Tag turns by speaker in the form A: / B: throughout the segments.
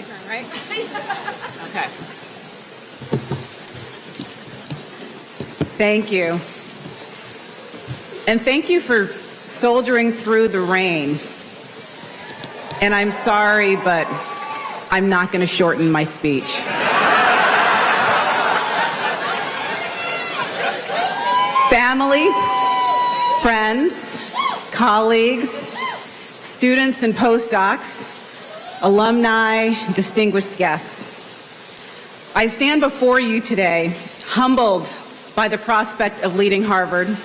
A: my turn, right? Okay. Thank you. And thank you for soldiering through the rain. And I'm sorry, but I'm not going to shorten my speech. Family, friends, colleagues, students and postdocs, alumni, distinguished guests. I stand before you today, humbled by the prospect of leading Harvard,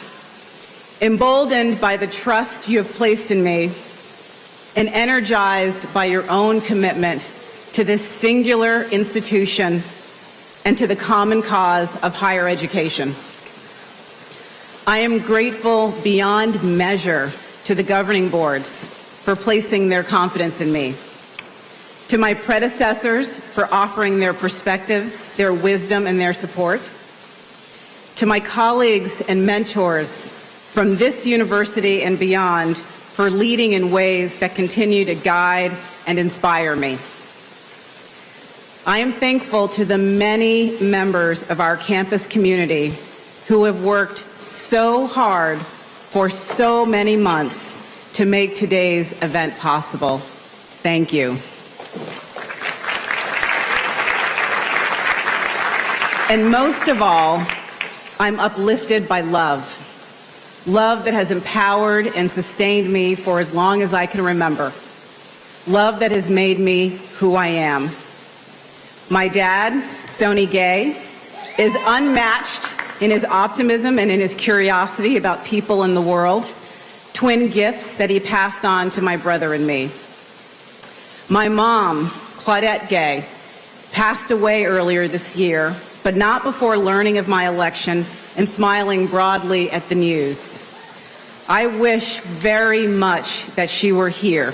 A: emboldened by the trust you have placed in me, and energized by your own commitment to this singular institution and to the common cause of higher education. I am grateful beyond measure to the governing boards for placing their confidence in me, to my predecessors for offering their perspectives, their wisdom, and their support, to my colleagues and mentors from this university and beyond for leading in ways that continue to guide and inspire me. I am thankful to the many members of our campus community who have worked so hard for so many months to make today's event possible. Thank you. And most of all, I'm uplifted by love. Love that has empowered and sustained me for as long as I can remember. Love that has made me who I am. My dad, Sonny Gay, is unmatched in his optimism and in his curiosity about people in the world, twin gifts that he passed on to my brother and me. My mom, Claudine Gay, passed away earlier this year, but not before learning of my election and smiling broadly at the news. I wish very much that she were here,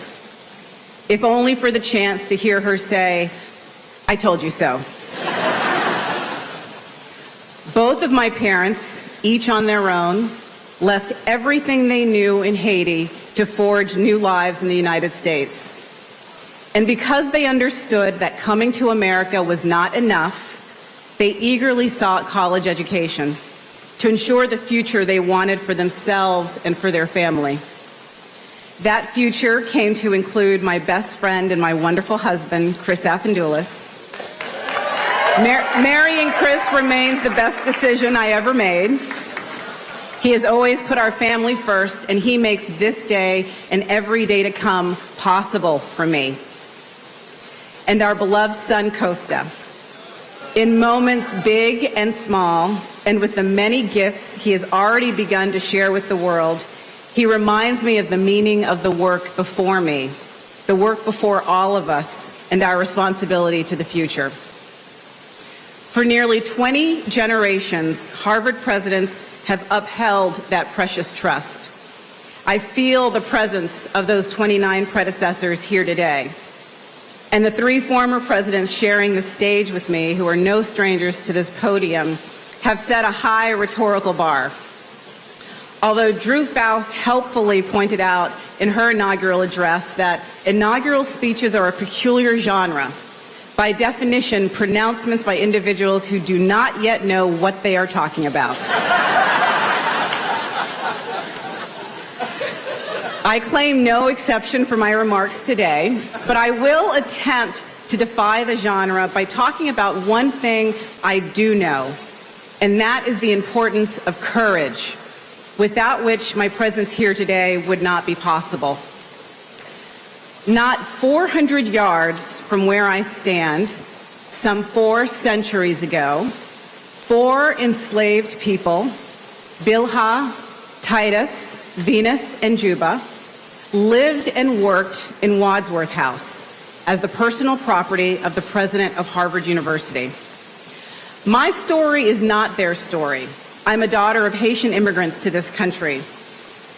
A: if only for the chance to hear her say, "I told you so." Both of my parents, each on their own, left everything they knew in Haiti to forge new lives in the United States. And because they understood that coming to America was not enough, they eagerly sought college education to ensure the future they wanted for themselves and for their family. That future came to include my best friend and my wonderful husband, Chris Afendoulis. Marrying Chris remains the best decision I ever made. He has always put our family first, and he makes this day and every day to come possible for me. And our beloved son, Costa. In moments big and small, and with the many gifts he has already begun to share with the world, he reminds me of the meaning of the work before me, the work before all of us, and our responsibility to the future. For nearly 20 generations, Harvard presidents have upheld that precious trust. I feel the presence of those 29 predecessors here today. And the 3 former presidents sharing the stage with me, who are no strangers to this podium, have set a high rhetorical bar. Although Drew Faust helpfully pointed out in her inaugural address that inaugural speeches are a peculiar genre, by definition, pronouncements by individuals who do not yet know what they are talking about. I claim no exception for my remarks today, but I will attempt to defy the genre by talking about one thing I do know, and that is the importance of courage, without which my presence here today would not be possible. Not 400 yards from where I stand, some 4 centuries ago, 4 enslaved people, Bilhah, Titus, Venus, and Juba, lived and worked in Wadsworth House as the personal property of the president of Harvard University. My story is not their story. I'm a daughter of Haitian immigrants to this country.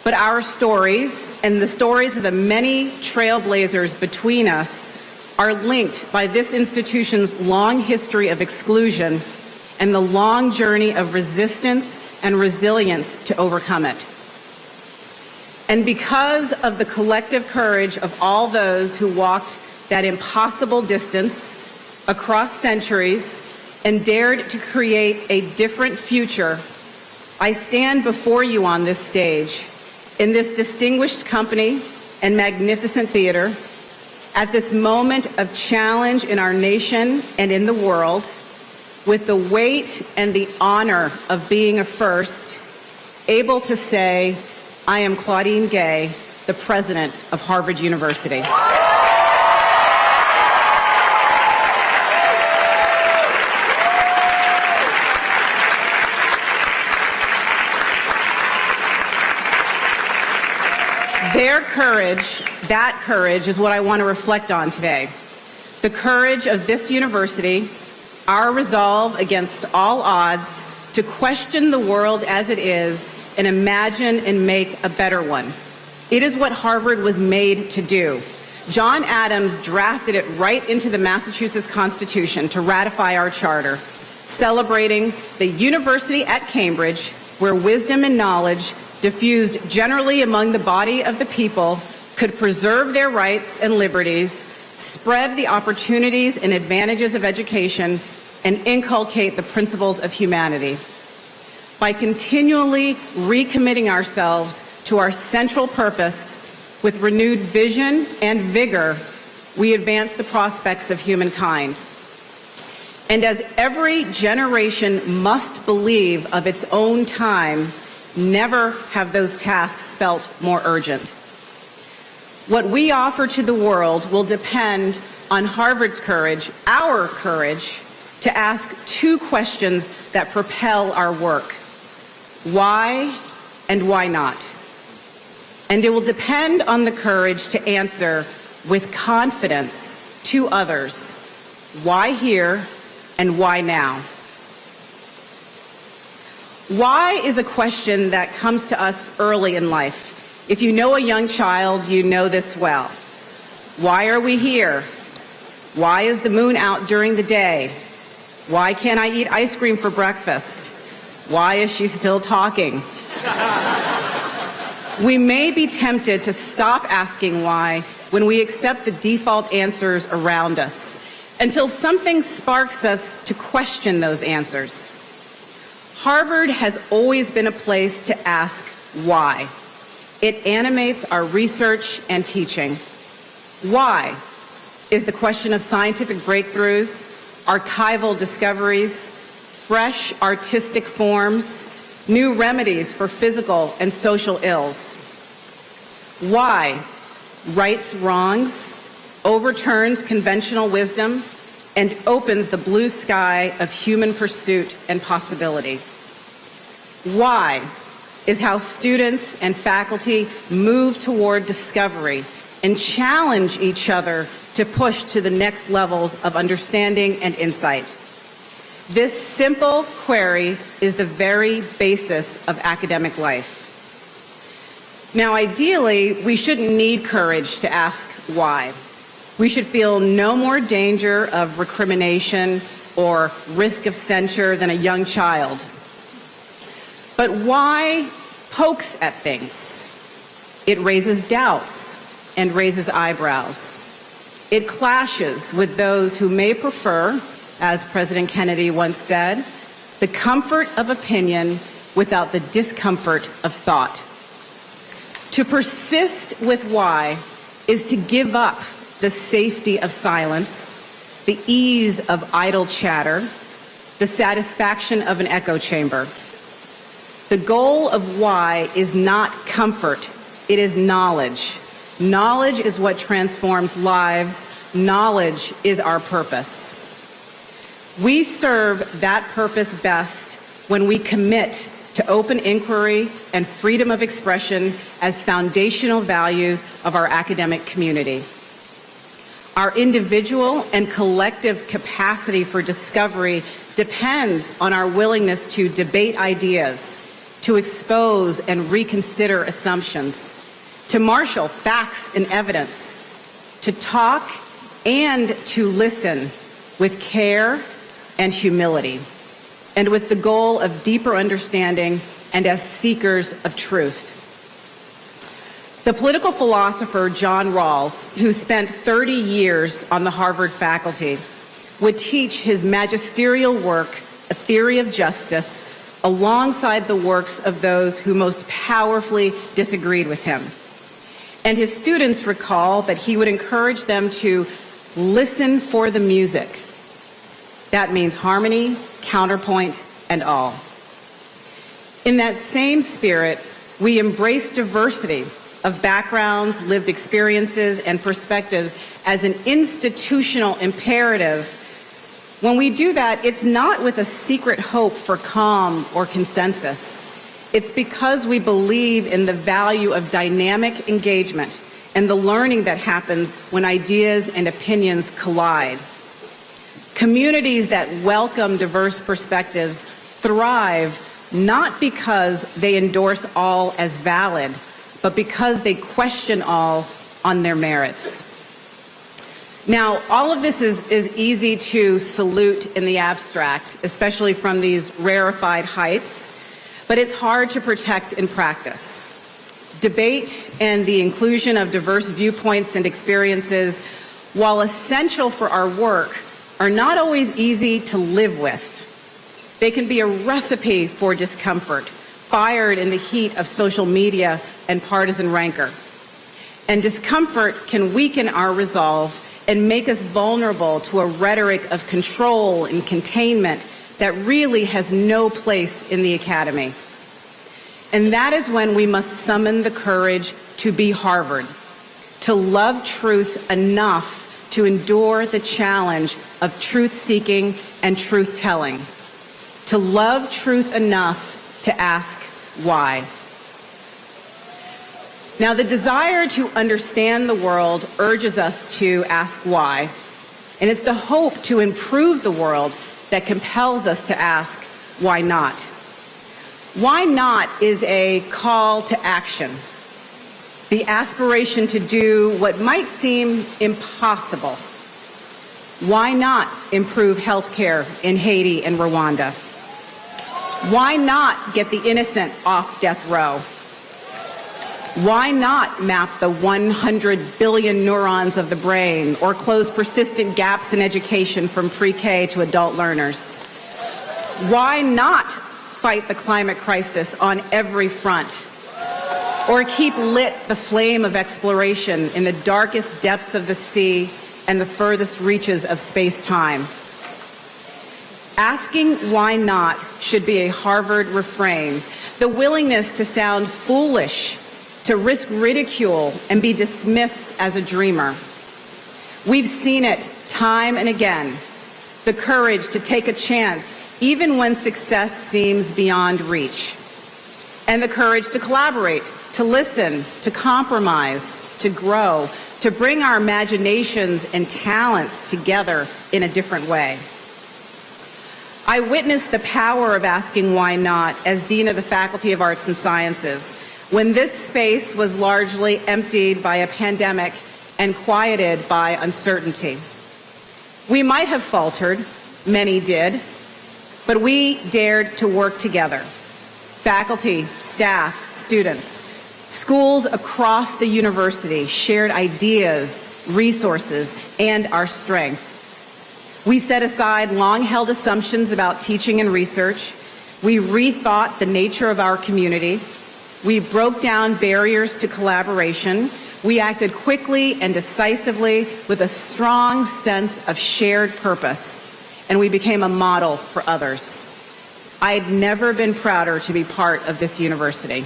A: But our stories, and the stories of the many trailblazers between us, are linked by this institution's long history of exclusion and the long journey of resistance and resilience to overcome it. And because of the collective courage of all those who walked that impossible distance across centuries and dared to create a different future, I stand before you on this stage, in this distinguished company and magnificent theater, at this moment of challenge in our nation and in the world, with the weight and the honor of being a first, able to say, I am Claudine Gay, the president of Harvard University. Their courage, that courage, is what I want to reflect on today. The courage of this university, our resolve against all odds to question the world as it is and imagine and make a better one. It is what Harvard was made to do. John Adams drafted it right into the Massachusetts Constitution to ratify our charter, celebrating the university at Cambridge, where wisdom and knowledge diffused generally among the body of the people could preserve their rights and liberties, spread the opportunities and advantages of education, and inculcate the principles of humanity. By continually recommitting ourselves to our central purpose with renewed vision and vigor, we advance the prospects of humankind. And as every generation must believe of its own time, never have those tasks felt more urgent. What we offer to the world will depend on Harvard's courage, our courage, to ask two questions that propel our work. Why and why not? And it will depend on the courage to answer with confidence to others, why here and why now? Why is a question that comes to us early in life. If you know a young child, you know this well. Why are we here? Why is the moon out during the day? Why can't I eat ice cream for breakfast? Why is she still talking? We may be tempted to stop asking why when we accept the default answers around us, until something sparks us to question those answers. Harvard has always been a place to ask why. It animates our research and teaching. Why is the question of scientific breakthroughs, archival discoveries, fresh artistic forms, new remedies for physical and social ills. Why rights wrongs, overturns conventional wisdom, and opens the blue sky of human pursuit and possibility. Why is how students and faculty move toward discovery and challenge each other to push to the next levels of understanding and insight. This simple query is the very basis of academic life. Now, ideally, we shouldn't need courage to ask why. We should feel no more danger of recrimination or risk of censure than a young child. But why pokes at things? It raises doubts and raises eyebrows. It clashes with those who may prefer, as President Kennedy once said, the comfort of opinion without the discomfort of thought. To persist with why is to give up the safety of silence, the ease of idle chatter, the satisfaction of an echo chamber. The goal of why is not comfort, it is knowledge. Knowledge is what transforms lives. Knowledge is our purpose. We serve that purpose best when we commit to open inquiry and freedom of expression as foundational values of our academic community. Our individual and collective capacity for discovery depends on our willingness to debate ideas, to expose and reconsider assumptions, to marshal facts and evidence, to talk and to listen with care and humility, and with the goal of deeper understanding and as seekers of truth. The political philosopher John Rawls, who spent 30 years on the Harvard faculty, would teach his magisterial work, A Theory of Justice, alongside the works of those who most powerfully disagreed with him. And his students recall that he would encourage them to listen for the music. That means harmony, counterpoint, and all. In that same spirit, we embrace diversity of backgrounds, lived experiences, and perspectives as an institutional imperative. When we do that, it's not with a secret hope for calm or consensus. It's because we believe in the value of dynamic engagement and the learning that happens when ideas and opinions collide. Communities that welcome diverse perspectives thrive not because they endorse all as valid, but because they question all on their merits. Now, all of this is easy to salute in the abstract, especially from these rarefied heights, but it's hard to protect in practice. Debate and the inclusion of diverse viewpoints and experiences, while essential for our work, are not always easy to live with. They can be a recipe for discomfort, fired in the heat of social media and partisan rancor. And discomfort can weaken our resolve and make us vulnerable to a rhetoric of control and containment that really has no place in the academy. And that is when we must summon the courage to be Harvard, to love truth enough to endure the challenge of truth-seeking and truth-telling, to love truth enough to ask why. Now, the desire to understand the world urges us to ask why, and it's the hope to improve the world that compels us to ask why not. Why not is a call to action, the aspiration to do what might seem impossible. Why not improve health care in Haiti and Rwanda? Why not get the innocent off death row? Why not map the 100 billion neurons of the brain or close persistent gaps in education from pre-K to adult learners? Why not fight the climate crisis on every front? Or keep lit the flame of exploration in the darkest depths of the sea and the furthest reaches of space-time? Asking why not should be a Harvard refrain. The willingness to sound foolish, to risk ridicule and be dismissed as a dreamer. We've seen it time and again. The courage to take a chance even when success seems beyond reach. And the courage to collaborate, to listen, to compromise, to grow, to bring our imaginations and talents together in a different way. I witnessed the power of asking why not as Dean of the Faculty of Arts and Sciences, when this space was largely emptied by a pandemic and quieted by uncertainty. We might have faltered, many did, but we dared to work together. Faculty, staff, students, schools across the university shared ideas, resources, and our strength. We set aside long-held assumptions about teaching and research. We rethought the nature of our community. We broke down barriers to collaboration. We acted quickly and decisively with a strong sense of shared purpose, and we became a model for others. I'd never been prouder to be part of this university.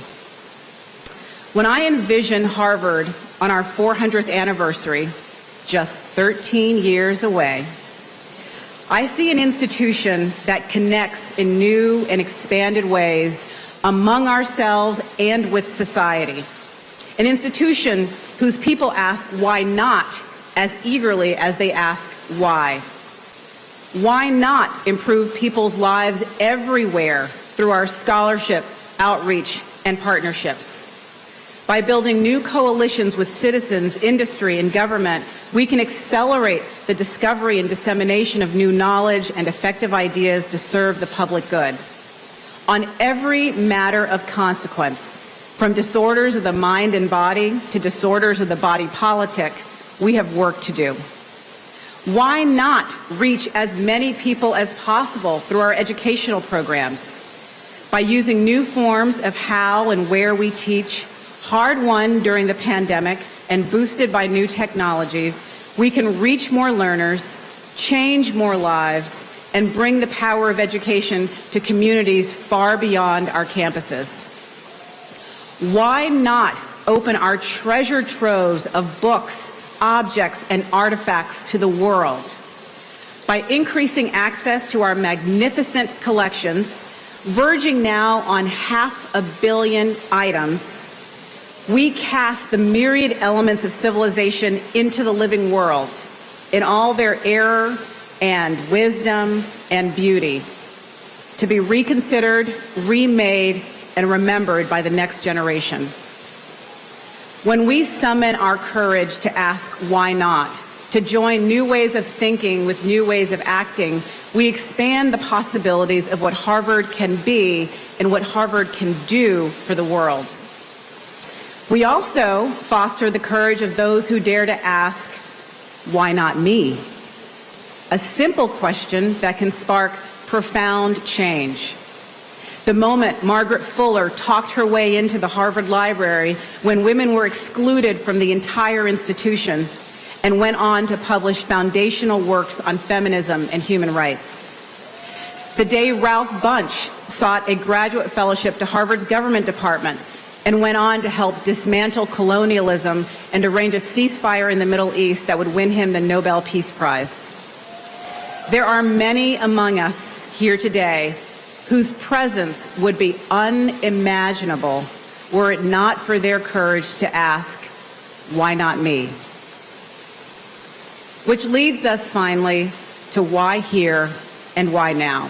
A: When I envision Harvard on our 400th anniversary, just 13 years away, I see an institution that connects in new and expanded ways among ourselves and with society. An institution whose people ask why not as eagerly as they ask why. Why not improve people's lives everywhere through our scholarship, outreach, and partnerships? By building new coalitions with citizens, industry, and government, we can accelerate the discovery and dissemination of new knowledge and effective ideas to serve the public good. On every matter of consequence, From disorders of the mind and body to disorders of the body politic, we have work to do. Why not reach as many people as possible through our educational programs? By using new forms of how and where we teach, hard-won during the pandemic and boosted by new technologies, we can reach more learners, change more lives, and bring the power of education to communities far beyond our campuses. Why not open our treasure troves of books, objects, and artifacts to the world? By increasing access to our magnificent collections, verging now on 500 million items, we cast the myriad elements of civilization into the living world in all their error and wisdom and beauty, to be reconsidered, remade, and remembered by the next generation. When we summon our courage to ask why not, to join new ways of thinking with new ways of acting, we expand the possibilities of what Harvard can be and what Harvard can do for the world. We also foster the courage of those who dare to ask, why not me? A simple question that can spark profound change. The moment Margaret Fuller talked her way into the Harvard Library when women were excluded from the entire institution and went on to publish foundational works on feminism and human rights. The day Ralph Bunche sought a graduate fellowship to Harvard's government department and went on to help dismantle colonialism and arrange a ceasefire in the Middle East that would win him the Nobel Peace Prize. There are many among us here today whose presence would be unimaginable were it not for their courage to ask, why not me? Which leads us finally to why here and why now.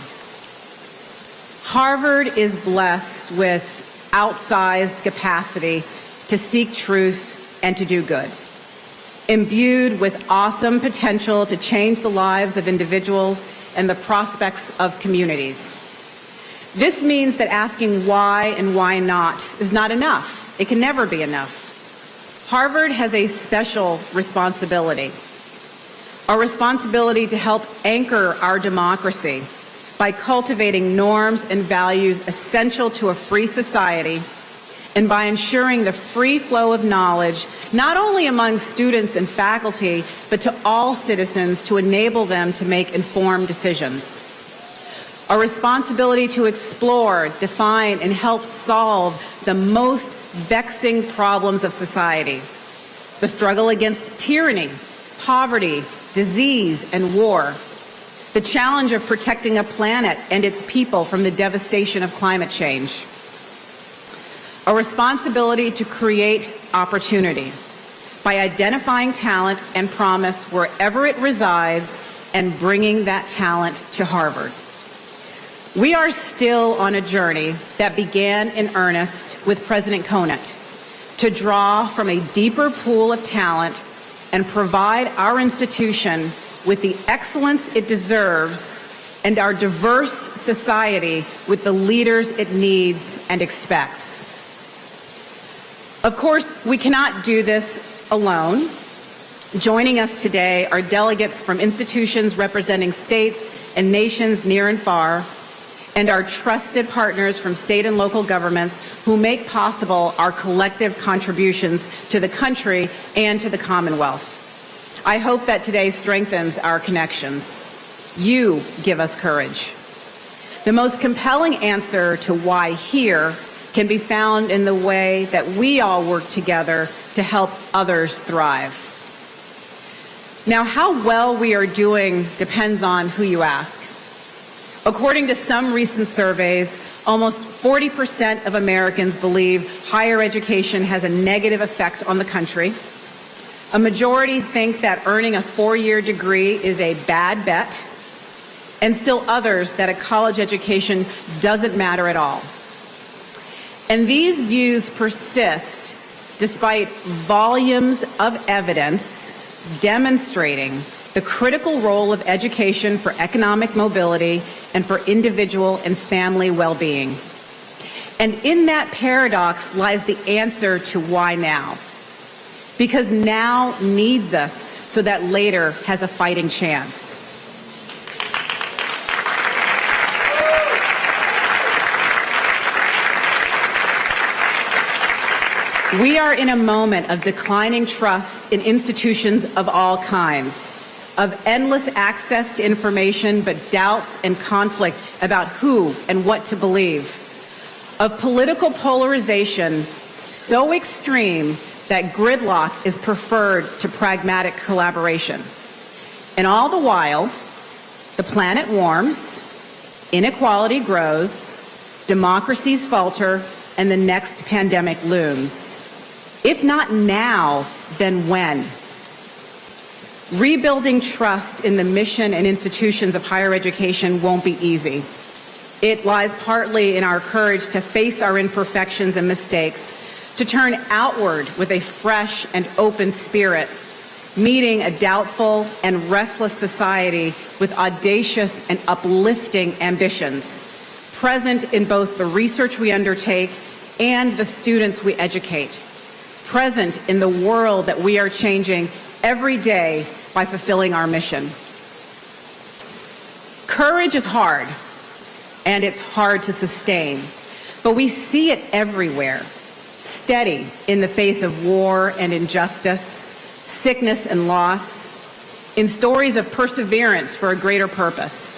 A: Harvard is blessed with outsized capacity to seek truth and to do good, imbued with awesome potential to change the lives of individuals and the prospects of communities. This means that asking why and why not is not enough. It can never be enough. Harvard has a special responsibility, a responsibility to help anchor our democracy by cultivating norms and values essential to a free society and by ensuring the free flow of knowledge, not only among students and faculty, but to all citizens to enable them to make informed decisions. A responsibility to explore, define, and help solve the most vexing problems of society: the struggle against tyranny, poverty, disease, and war; the challenge of protecting a planet and its people from the devastation of climate change; a responsibility to create opportunity by identifying talent and promise wherever it resides and bringing that talent to Harvard. We are still on a journey that began in earnest with President Conant to draw from a deeper pool of talent and provide our institution with the excellence it deserves and our diverse society with the leaders it needs and expects. Of course, we cannot do this alone. Joining us today are delegates from institutions representing states and nations near and far, and our trusted partners from state and local governments who make possible our collective contributions to the country and to the Commonwealth. I hope that today strengthens our connections. You give us courage. The most compelling answer to why here can be found in the way that we all work together to help others thrive. Now, how well we are doing depends on who you ask. According to some recent surveys, almost 40% of Americans believe higher education has a negative effect on the country. A majority think that earning a four-year degree is a bad bet, and still others that a college education doesn't matter at all. And these views persist despite volumes of evidence demonstrating the critical role of education for economic mobility and for individual and family well-being. And in that paradox lies the answer to why now. Because now needs us so that later has a fighting chance. We are in a moment of declining trust in institutions of all kinds, of endless access to information, but doubts and conflict about who and what to believe, of political polarization so extreme that gridlock is preferred to pragmatic collaboration. And all the while, the planet warms, inequality grows, democracies falter, and the next pandemic looms. If not now, then when? Rebuilding trust in the mission and institutions of higher education won't be easy. It lies partly in our courage to face our imperfections and mistakes, to turn outward with a fresh and open spirit, meeting a doubtful and restless society with audacious and uplifting ambitions, present in both the research we undertake and the students we educate, present in the world that we are changing every day by fulfilling our mission. Courage is hard, and it's hard to sustain, but we see it everywhere, steady in the face of war and injustice, sickness and loss, in stories of perseverance for a greater purpose.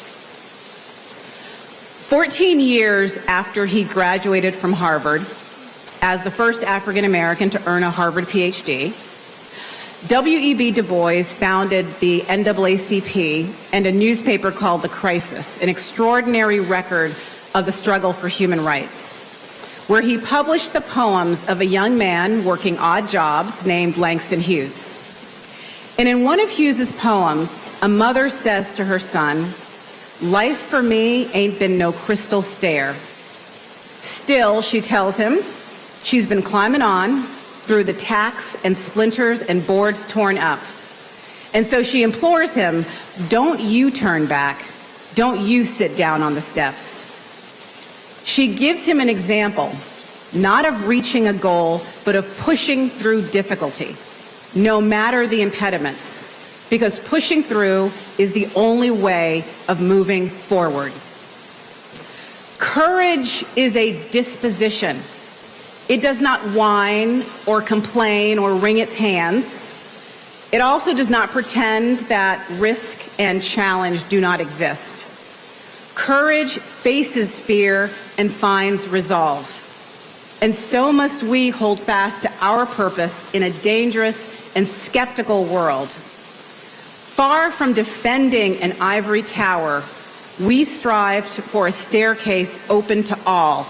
A: 14 years after he graduated from Harvard, as the first African American to earn a Harvard PhD, W.E.B. Du Bois founded the NAACP and a newspaper called The Crisis, an extraordinary record of the struggle for human rights, where he published the poems of a young man working odd jobs named Langston Hughes. And in one of Hughes's poems, a mother says to her son, "Life for me ain't been no crystal stair." Still, she tells him, she's been climbing on through the tacks and splinters and boards torn up. And so she implores him, don't you turn back. Don't you sit down on the steps. She gives him an example, not of reaching a goal, but of pushing through difficulty, no matter the impediments, because pushing through is the only way of moving forward. Courage is a disposition. It does not whine or complain or wring its hands. It also does not pretend that risk and challenge do not exist. Courage faces fear and finds resolve. And so must we hold fast to our purpose in a dangerous and skeptical world. Far from defending an ivory tower, we strive for a staircase open to all,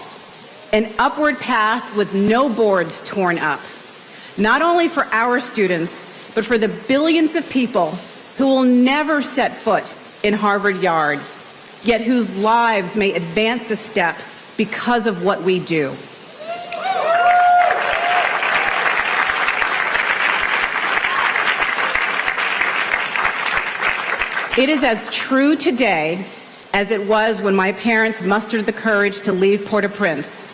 A: an upward path with no boards torn up, not only for our students, but for the billions of people who will never set foot in Harvard Yard, yet whose lives may advance a step because of what we do. It is as true today as it was when my parents mustered the courage to leave Port-au-Prince.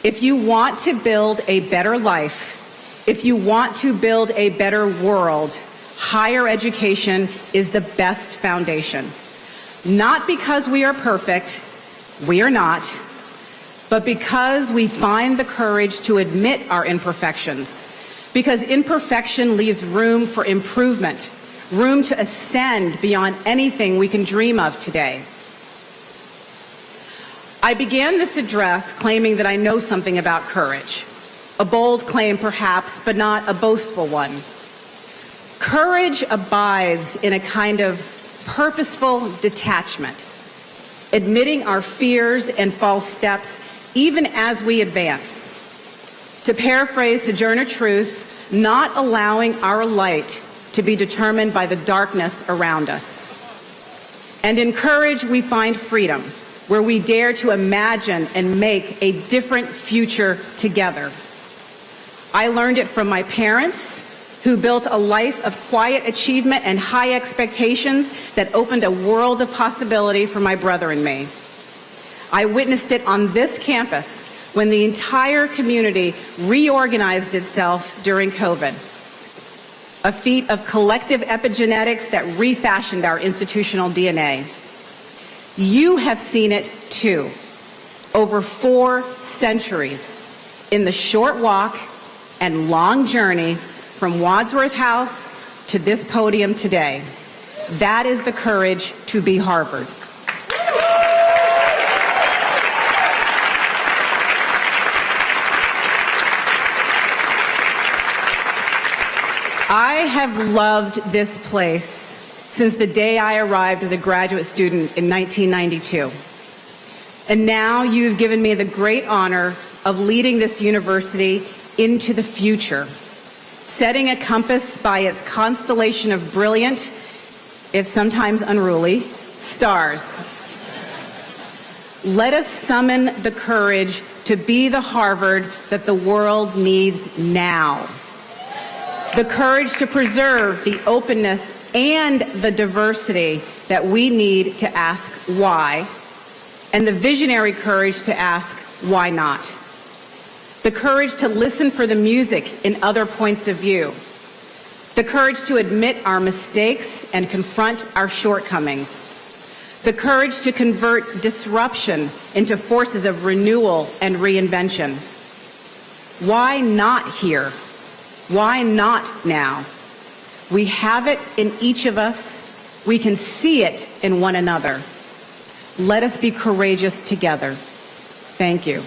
A: If you want to build a better life, if you want to build a better world, higher education is the best foundation. Not because we are perfect, we are not, but because we find the courage to admit our imperfections, because imperfection leaves room for improvement, room to ascend beyond anything we can dream of today. I began this address claiming that I know something about courage. A bold claim, perhaps, but not a boastful one. Courage abides in a kind of purposeful detachment, admitting our fears and false steps even as we advance. To paraphrase Sojourner Truth, not allowing our light to be determined by the darkness around us. And in courage, we find freedom, where we dare to imagine and make a different future together. I learned it from my parents, who built a life of quiet achievement and high expectations that opened a world of possibility for my brother and me. I witnessed it on this campus, when the entire community reorganized itself during COVID. A feat of collective epigenetics that refashioned our institutional DNA. You have seen it too, over 4 centuries, in the short walk and long journey from Wadsworth House to this podium today. That is the courage to be Harvard. I have loved this place since the day I arrived as a graduate student in 1992. And now you've given me the great honor of leading this university into the future, setting a compass by its constellation of brilliant, if sometimes unruly, stars. Let us summon the courage to be the Harvard that the world needs now. The courage to preserve the openness and the diversity that we need to ask why, and the visionary courage to ask why not. The courage to listen for the music in other points of view. The courage to admit our mistakes and confront our shortcomings. The courage to convert disruption into forces of renewal and reinvention. Why not here? Why not now? We have it in each of us. We can see it in one another. Let us be courageous together. Thank you.